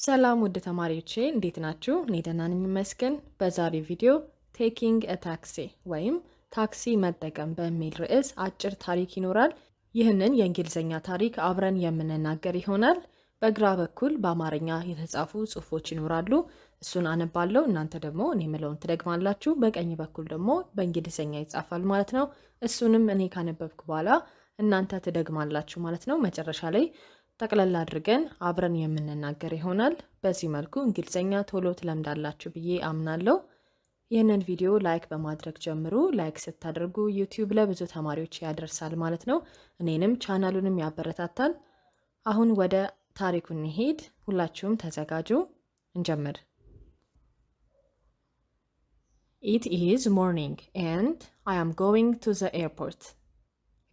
ሰላም ወደ ተማሪዎቼ እንዴት ናችሁ? እኔ ደህና ነኝ ይመስገን። በዛሬው ቪዲዮ ቴኪንግ አ ታክሲ ወይም ታክሲ መጠቀም በሚል ርዕስ አጭር ታሪክ ይኖራል። ይህንን የእንግሊዝኛ ታሪክ አብረን የምንናገር ይሆናል። በግራ በኩል በአማርኛ የተጻፉ ጽሑፎች ይኖራሉ። እሱን አነባለሁ፣ እናንተ ደግሞ እኔ የምለውን ትደግማላችሁ። በቀኝ በኩል ደግሞ በእንግሊዝኛ ይጻፋል ማለት ነው። እሱንም እኔ ካነበብኩ በኋላ እናንተ ትደግማላችሁ ማለት ነው። መጨረሻ ላይ ጠቅለል አድርገን አብረን የምንናገር ይሆናል። በዚህ መልኩ እንግሊዝኛ ቶሎ ትለምዳላችሁ ብዬ አምናለሁ። ይህንን ቪዲዮ ላይክ በማድረግ ጀምሩ። ላይክ ስታደርጉ ዩቲዩብ ለብዙ ተማሪዎች ያደርሳል ማለት ነው። እኔንም ቻናሉንም ያበረታታል። አሁን ወደ ታሪኩ እንሄድ። ሁላችሁም ተዘጋጁ፣ እንጀምር። It is morning and I am going to the airport.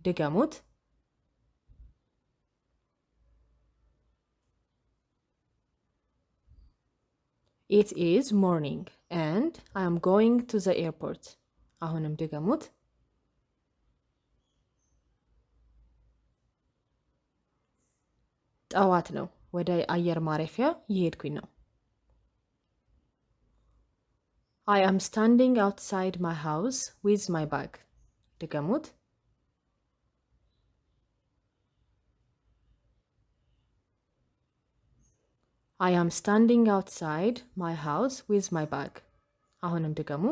ድገሙት። It is morning and I am going to the airport. አሁንም ድገሙት። ጠዋት ነው፣ ወደ አየር ማረፊያ እየሄድኩኝ ነው። I am standing outside my house with my bag. ድገሙት። I am standing outside my house with my bag. አሁንም ድገሙ።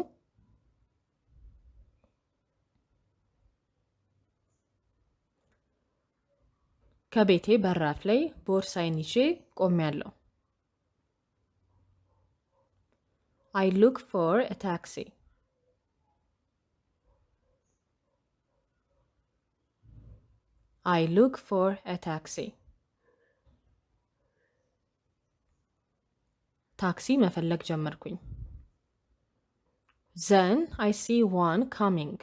ከቤቴ በራፍ ላይ ቦርሳዬን ይዤ ቆሜያለሁ። I look for a taxi. I look for a taxi. ታክሲ መፈለግ ጀመርኩኝ። Then I see one coming.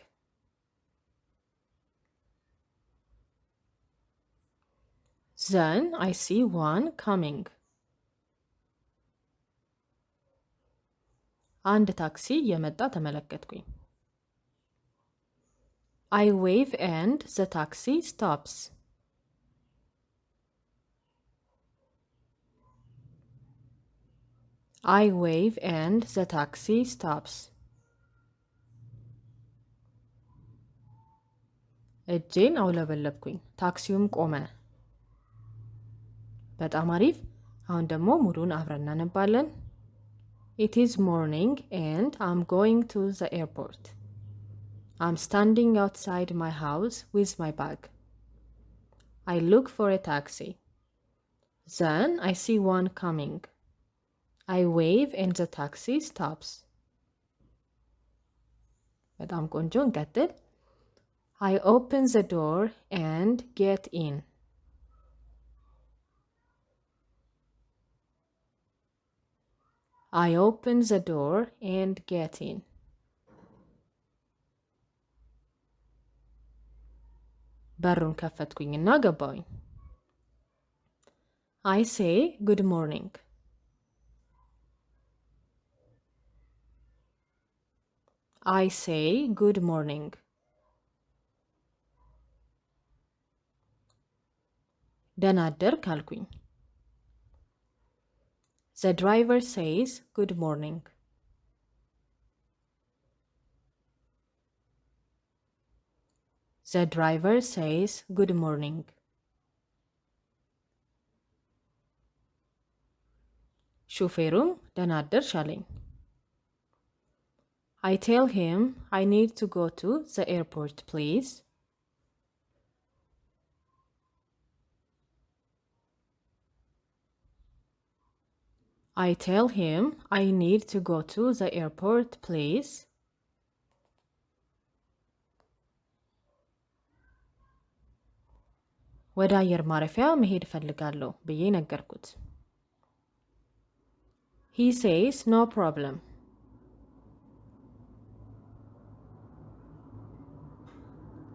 Then I see one coming. አንድ ታክሲ እየመጣ ተመለከትኩኝ። I wave and the taxi stops. I wave and the taxi stops. እጄን አውለበለብኩኝ፣ ታክሲውም ቆመ። በጣም አሪፍ። አሁን ደግሞ ሙሉን አብረን እናነባለን። It is morning and I'm going to the airport. I'm standing outside my house with my bag. I look for a taxi. Then I see one coming. I wave and the taxi stops. በጣም ቆንጆ፣ እንቀጥል። I open the door and get in. I open the door and get in. በሩን ከፈትኩኝና ገባሁኝ። I say good morning. I say good morning. ደህና አደርክ አልኩኝ። The driver says good morning. The driver says good morning. ሹፌሩም ደህና አደርሽ አለኝ። I tell him I need to go to the airport, please. I tell him I need to go to the airport, please. ወደ አየር ማረፊያ መሄድ እፈልጋለሁ ብዬ ነገርኩት። He says no problem.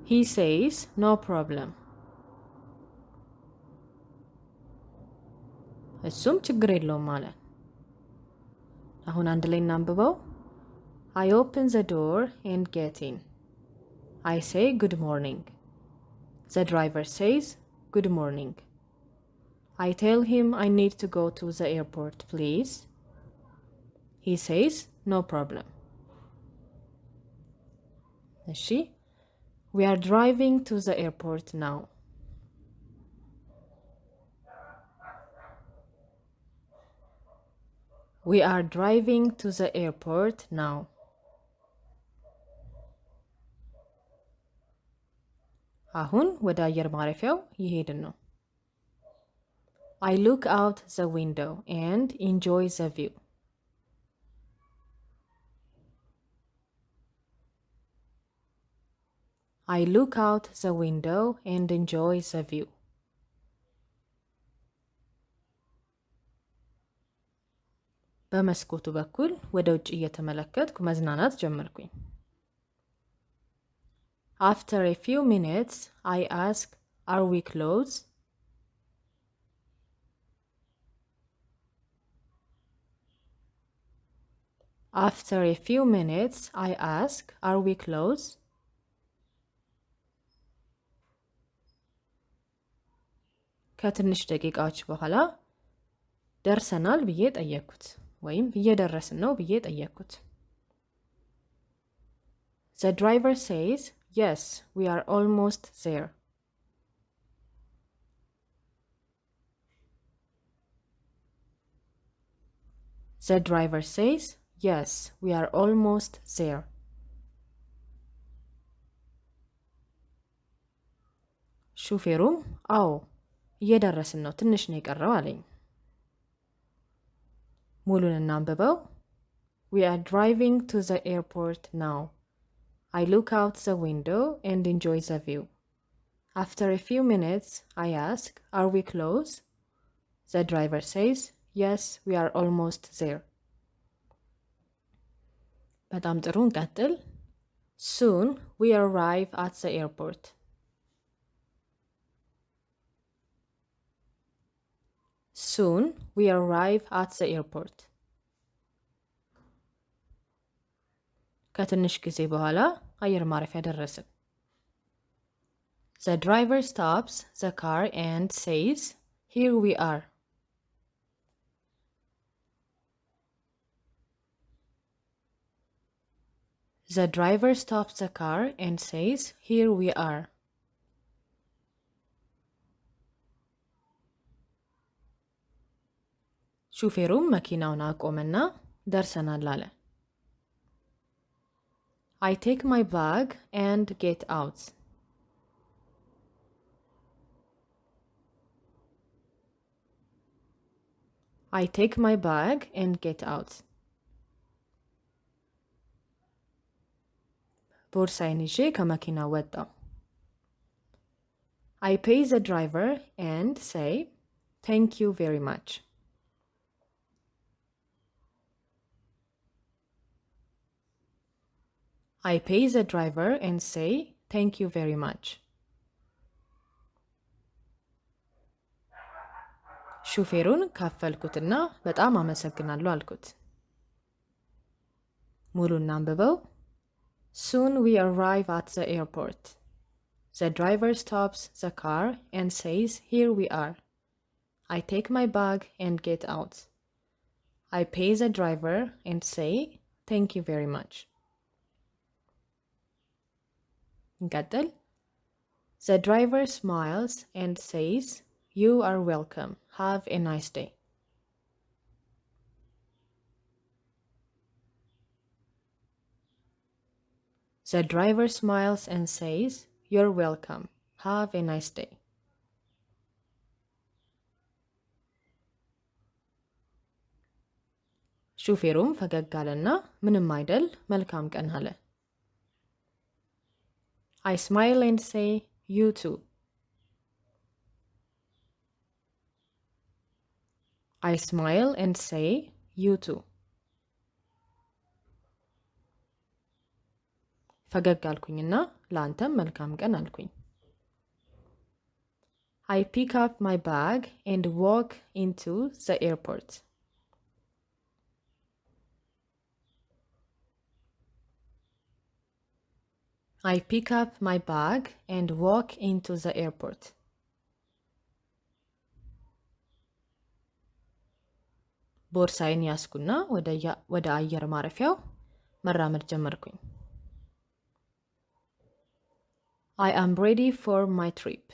He says no problem. እሱም ችግር የለውም አለ። አሁን አንድ ላይ እናንብበው። I open the door and get in. I say good morning. The driver says good morning. I tell him I need to go to the airport, please. He says, no problem. እሺ we are driving to the airport now. We are driving to the airport now. አሁን ወደ አየር ማረፊያው እየሄድን ነው። I look out the window and enjoy the view. I look out the window and enjoy the view. በመስኮቱ በኩል ወደ ውጭ እየተመለከትኩ መዝናናት ጀመርኩኝ። After a few minutes, I ask, are we close? After a few minutes, I ask, are we close? ከትንሽ ደቂቃዎች በኋላ ደርሰናል ብዬ ጠየቅኩት ወይም እየደረስን ነው ብዬ ጠየቅኩት። The driver says, yes, we are almost there. The driver says, yes, we are almost there. ሹፌሩም አዎ እየደረስን ነው ትንሽ ነው የቀረው አለኝ። ሙሉን እናንብበው። We are driving to the airport now. I look out the window and enjoy the view. After a few minutes, I ask, are we close? The driver says, yes, we are almost there. በጣም ጥሩ እንቀጥል። Soon we arrive at the airport. Soon we arrive at the airport. ከትንሽ ጊዜ በኋላ አየር ማረፊያ ደረስን። The driver stops the car and says, here we are. The driver stops the car and says, here we are. ሹፌሩም መኪናውን አቆመና ደርሰናል አለ። I take my bag and get out. I take my bag and get out. ቦርሳዬን ይዤ ከመኪናው ወጣሁ። I pay the driver and say, thank you very much. I pay the driver and say, thank you very much. ሹፌሩን ካፈልኩትና በጣም አመሰግናለሁ አልኩት። ሙሉን አንብበው። Soon we arrive at the airport. The driver stops the car and says, here we are. I take my bag and get out. I pay the driver and say, thank you very much. እንቀጥል። The driver smiles and says, you are welcome. Have a nice day. The driver smiles and says, you're welcome. Have a nice day. ሹፌሩም ፈገግ አለና ምንም አይደል መልካም ቀን አለ። I smile and say, you too. I smile and say, you too. ፈገግ አልኩኝና ለአንተም መልካም ቀን አልኩኝ። I pick up my bag and walk into the airport. I pick up my bag and walk into the airport. ቦርሳዬን ያስኩና ወደ አየር ማረፊያው መራመድ ጀመርኩኝ። I am ready for my trip.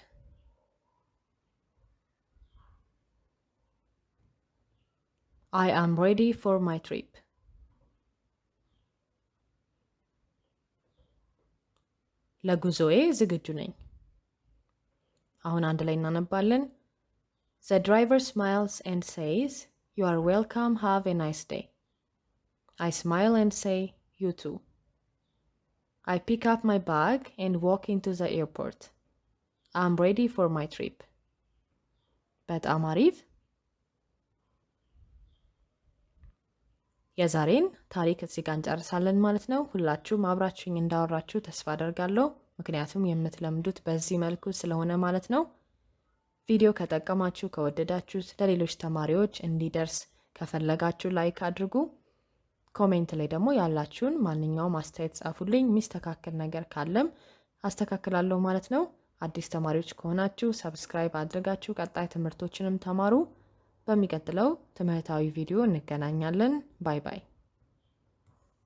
I am ready for my trip. ለጉዞዬ ዝግጁ ነኝ። አሁን አንድ ላይ እናነባለን። The driver smiles and says, "You are welcome, have a nice day." I smile and say, "You too." I pick up my bag and walk into the airport. I'm ready for my trip. በጣም አሪፍ። የዛሬን ታሪክ እዚህ ጋር እንጨርሳለን ማለት ነው። ሁላችሁም አብራችሁኝ እንዳወራችሁ ተስፋ አደርጋለሁ። ምክንያቱም የምትለምዱት በዚህ መልኩ ስለሆነ ማለት ነው። ቪዲዮ ከጠቀማችሁ ከወደዳችሁት ለሌሎች ተማሪዎች እንዲደርስ ከፈለጋችሁ ላይክ አድርጉ። ኮሜንት ላይ ደግሞ ያላችሁን ማንኛውም አስተያየት ጻፉልኝ። የሚስተካከል ነገር ካለም አስተካክላለሁ ማለት ነው። አዲስ ተማሪዎች ከሆናችሁ ሰብስክራይብ አድርጋችሁ ቀጣይ ትምህርቶችንም ተማሩ። በሚቀጥለው ትምህርታዊ ቪዲዮ እንገናኛለን። ባይ ባይ።